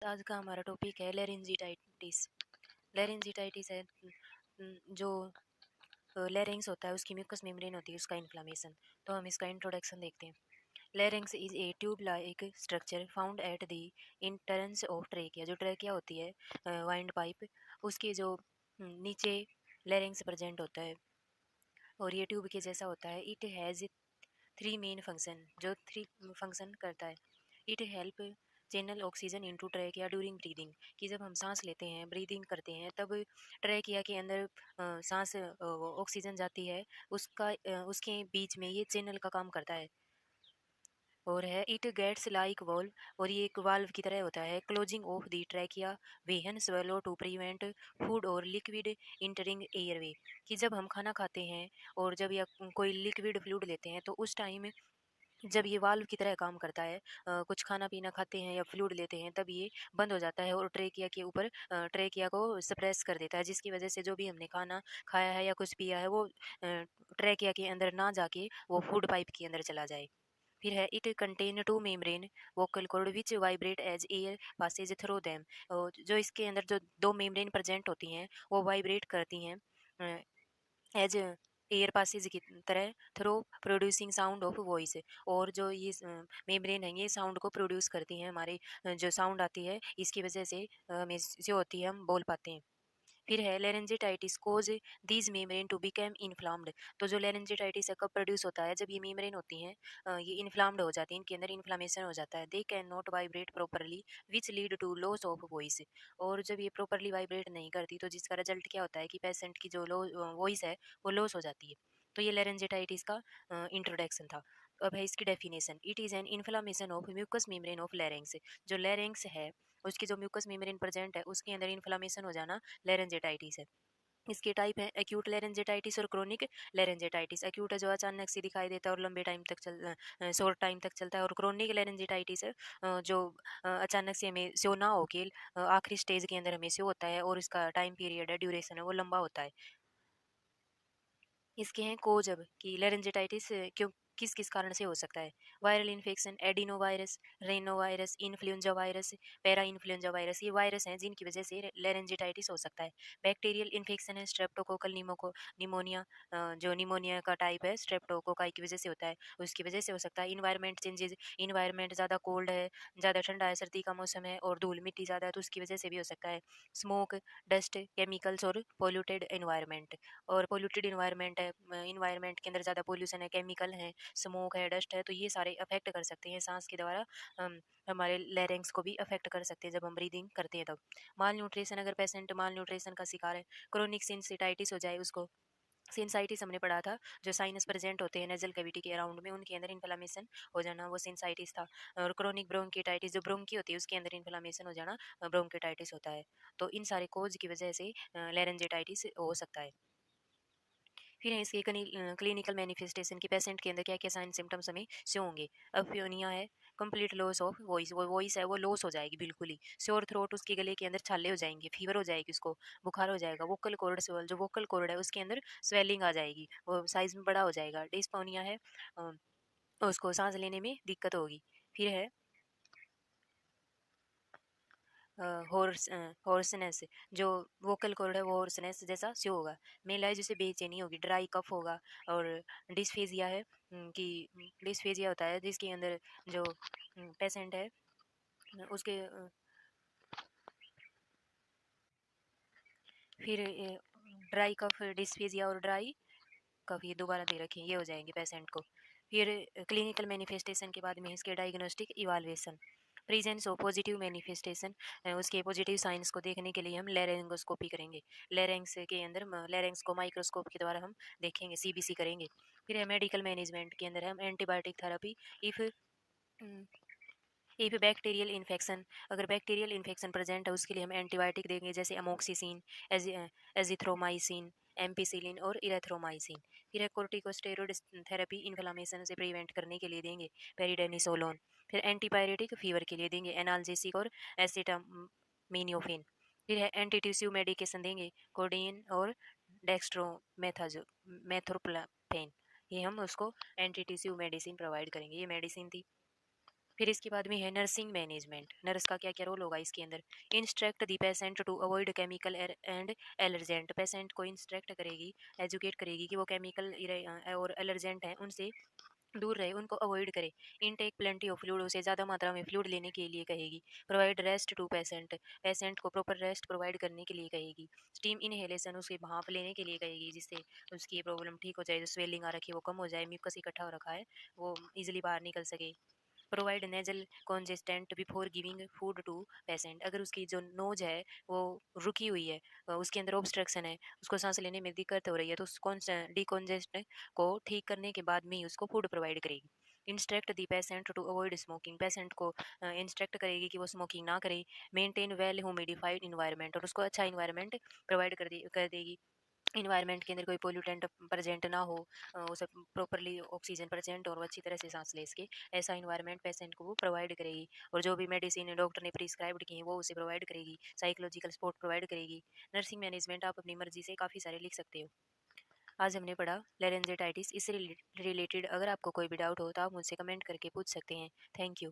आज का हमारा टॉपिक है लेरिंजिटाइटिस। लेरिंजिटाइटिस है जो लेरिंग्स होता है, उसकी म्यूकस मेम्ब्रेन होती है, उसका इन्फ्लामेशन। तो हम इसका इंट्रोडक्शन देखते हैं। Larynx is a tube like structure found at the entrance of trachea. जो ट्रेकिया होती है, वाइंड पाइप, उसके जो नीचे लेरिंग्स प्रेजेंट होता है और ये ट्यूब के जैसा होता है। It has three main function, जो थ्री फंक्शन करता है। It help channel oxygen into trachea during breathing, कि जब हम सांस लेते हैं, ब्रीदिंग करते हैं, तब ट्रैकिया के अंदर सांस ऑक्सीजन जाती है, उसके बीच में ये चैनल का काम करता है। और है इट गेट्स लाइक वॉल्व, और ये एक वाल्व की तरह होता है, closing of the trachea when swallow to prevent food और लिक्विड इंटरिंग एयरवे, कि जब हम खाना खाते हैं और जब या कोई लिक्विड फ्लूइड लेते हैं, तो उस टाइम जब ये वाल्व की तरह काम करता है, कुछ खाना पीना खाते हैं या फ्लूइड लेते हैं, तब ये बंद हो जाता है और ट्रेकिया के ऊपर ट्रेकिया को सप्रेस कर देता है, जिसकी वजह से जो भी हमने खाना खाया है या कुछ पिया है, वो ट्रेकिया के अंदर ना जाके वो फूड पाइप के अंदर चला जाए। फिर है it contain two membrane vocal cord which vibrate as air passes through them. जो इसके अंदर जो दो मेम्ब्रेन प्रेजेंट होती हैं, वो वाइब्रेट करती हैं एज एयर पासेज की तरह, through producing sound of voice. और जो ये मेम्ब्रेन है, ये साउंड को प्रोड्यूस करती हैं, हमारे जो साउंड आती है, इसकी वजह से हमें जो होती है, हम बोल पाते हैं। फिर है laryngitis cause these membrane to become inflamed. तो जो लेरेंजिटाइटिस है कब प्रोड्यूस होता है, जब ये मेम्ब्रेन होती हैं, ये इन्फ्लाम्ड हो जाती हैं, इनके अंदर इन्फ्लामेशन हो जाता है। They can not vibrate properly which lead to loss of voice. और जब ये प्रॉपरली वाइब्रेट नहीं करती, तो जिसका रिजल्ट क्या होता है कि पेशेंट की जो वॉइस है, वो लॉस हो जाती है। तो ये लेरेंजिटाइटिस का इंट्रोडक्शन था। अब है इसकी definition. It is an inflammation of mucus membrane of larynx. जो लेरेंग्स है, उसकी जो म्यूकस मेम्ब्रेन प्रेजेंट है, उसके अंदर इन्फ्लामेशन हो जाना लेरेंजिटाइटिस है। इसके टाइप है एक्यूट लेरेंजिटाइटिस और क्रोनिक लेरेंजिटाइटिस। एक्यूट है जो अचानक से दिखाई देता है और लंबे टाइम तक शॉर्ट टाइम तक चलता है। और क्रोनिक लेरेंजिटाइटिस है जो अचानक से हमें शो ना हो के आखिरी स्टेज के अंदर हमें शो होता है, और इसका टाइम पीरियड है, ड्यूरेशन है, वो लंबा होता है। इसके हैं कोज अब कि लेरेंजिटाइटिस क्यों किस किस कारण से हो सकता है। Viral infection, adeno virus, rhino virus, influenza virus, para influenza virus, ये वायरस हैं जिनकी वजह से लेरेंजिटाइटिस हो सकता है। बैक्टीरियल इन्फेक्शन है, स्ट्रेप्टोकोकल निमोनिया, जो निमोनिया का टाइप है, स्ट्रेप्टोकोकाई की वजह से होता है, उसकी वजह से हो सकता है। इन्वायरमेंट चेंजेज, इन्वायरमेंट ज़्यादा कोल्ड है, ज़्यादा ठंडा है, सर्दी का मौसम है और धूल मिट्टी ज़्यादा है, तो उसकी वजह से भी हो सकता है। स्मोक, डस्ट, केमिकल्स और पोल्यूटेड एनवायरमेंट। और पोल्यूटेड इन्वायरमेंट है, इन्वायरमेंट के अंदर ज़्यादा पोल्यूशन है, केमिकल है, स्मोक है, डस्ट है, तो ये सारे अफेक्ट कर सकते हैं सांस के द्वारा। हमारे लेरेंग्स को भी अफेक्ट कर सकते हैं जब हम ब्रीदिंग करते हैं तब। माल न्यूट्रिशन, अगर पेशेंट माल न्यूट्रिशन का शिकार है, क्रोनिक सिंसिटाइटिस हो जाए उसको। सिंसाइटिस हमने पढ़ा था, जो साइनस प्रेजेंट होते हैं नेजल कैविटी के अराउंड में, उनके अंदर इन्फ्लामेशन हो जाना, वो सिंसाइटिस था। और क्रोनिक ब्रोंकिटाइटिस, जो ब्रोंकी होती है, उसके अंदर इन्फ्लामेशन हो जाना, ब्रोंकिटाइटिस होता है। तो इन सारे कोज की वजह से लेरेंजिटाइटिस हो सकता है। फिर है इसके क्लिनिकल मैनिफेस्टेशन की पेशेंट के अंदर क्या क्या साइन सिम्टम्स हमें शो होंगे। अफ्योनिया है, कंप्लीट लॉस ऑफ वॉइस, वो वॉइस है वो लॉस हो जाएगी बिल्कुल ही। श्योर थ्रोट, उसके गले के अंदर छाले हो जाएंगे, फीवर हो जाएगी, उसको बुखार हो जाएगा। वोकल कॉर्ड स्वेल, जो वोकल कॉर्ड है उसके अंदर स्वेलिंग आ जाएगी, वो साइज में बड़ा हो जाएगा। डिस्पोनिया है, उसको सांस लेने में दिक्कत होगी। फिर है हॉर्सनेस, जो वोकल कॉर्ड है वो हॉर्सनेस जैसा शो होगा। मेल जैसे बेचैनी होगी, ड्राई कफ होगा। और डिस्फेजिया है, कि डिस्फेजिया होता है जिसके अंदर जो पेशेंट है उसके फिर ड्राई कफ, डिस्फेजिया और ड्राई कफ, ये दोबारा दे रखें, ये हो जाएंगे पेशेंट को। फिर क्लिनिकल मैनिफेस्टेशन के बाद में इसके diagnostic evaluation. Presence of positive manifestation, उसके पॉजिटिव साइंस को देखने के लिए हम लेरेंगोस्कोपी करेंगे। लेरेंग्स के अंदर लेरेंग्स को माइक्रोस्कोप के द्वारा हम देखेंगे, सीबीसी करेंगे। फिर है मेडिकल मैनेजमेंट के अंदर हम एंटीबायोटिक थेरेपी। इफ़ ये भी बैक्टीरियल इन्फेक्शन, अगर बैक्टीरियल इन्फेक्शन प्रेजेंट है, उसके लिए हम एंटीबायोटिक देंगे, जैसे अमोक्सिसिन, एजिथ्रोमाइसिन, एम्पिसिलिन और इरेथ्रोमाइसिन। फिर है कोर्टिकोस्टेरॉइड थेरेपी, इन्फ्लामेशन से प्रिवेंट करने के लिए देंगे, पेरिडेनिसोलोन। फिर एंटीपायरेटिक फीवर के लिए देंगे एनाल्जेसिक और एसिटामिनोफेन। फिर है एंटी ट्यूसिव मेडिकेशन देंगे, कोडीन और डेक्स्ट्रोमेथाजो मेथोप्लापेन। ये हम उसको एंटी ट्यूसिव मेडिसिन प्रोवाइड करेंगे। ये मेडिसिन थी। फिर इसके बाद में है नर्सिंग मैनेजमेंट। नर्स का क्या क्या रोल होगा इसके अंदर? Instruct the patient to avoid chemical and allergen. Patient को इंस्ट्रक्ट करेगी, एजुकेट करेगी कि वो केमिकल और एलर्जेंट हैं उनसे दूर रहे, उनको अवॉइड करे। इनटेक प्लेंटी ऑफ फ्लूइड, उसे ज़्यादा मात्रा में फ्लूइड लेने के लिए कहेगी। Provide rest to patient, patient को प्रॉपर रेस्ट प्रोवाइड करने के लिए कहेगी। स्टीम इनहेलेशन, उसे भाप लेने के लिए कहेगी जिससे उसकी प्रॉब्लम ठीक हो जाए, जो स्वेलिंग आ रखी है वो कम हो जाए, म्यूकस इकट्ठा हो रखा है वो इजिली बाहर निकल सके। Provide nasal decongestant before giving food to patient, अगर उसकी जो नोज है वो रुकी हुई है, उसके अंदर ऑब्स्ट्रक्शन है, उसको सांस लेने में दिक्कत हो रही है, तो उस डिकॉन्जेस्ट को ठीक करने के बाद में ही उसको फूड प्रोवाइड करेगी। Instruct the patient to avoid smoking, patient को इंस्ट्रक्ट करेगी कि वो स्मोकिंग ना करे। मेंटेन वेल ह्यूमिडिफाइड इन्वायरमेंट, और उसको अच्छा इन्वायरमेंट प्रोवाइड कर देगी। इन्वायरमेंट के अंदर कोई पोल्यूटेंट प्रेजेंट ना हो, उसे प्रॉपरली ऑक्सीजन प्रेजेंट और वो अच्छी तरह से सांस ले सके, ऐसा इन्वायरमेंट पेशेंट को वो प्रोवाइड करेगी। और जो भी मेडिसिन डॉक्टर ने प्रिस्क्राइब्ड की है वो उसे प्रोवाइड करेगी। साइकोलॉजिकल सपोर्ट प्रोवाइड करेगी। नर्सिंग मैनेजमेंट आप अपनी मर्जी से काफ़ी सारे लिख सकते हो। आज हमने पढ़ा लेरेंजेटाइटिस। इससे रिलेटेड अगर आपको कोई भी डाउट हो तो आप मुझसे कमेंट करके पूछ सकते हैं। Thank you.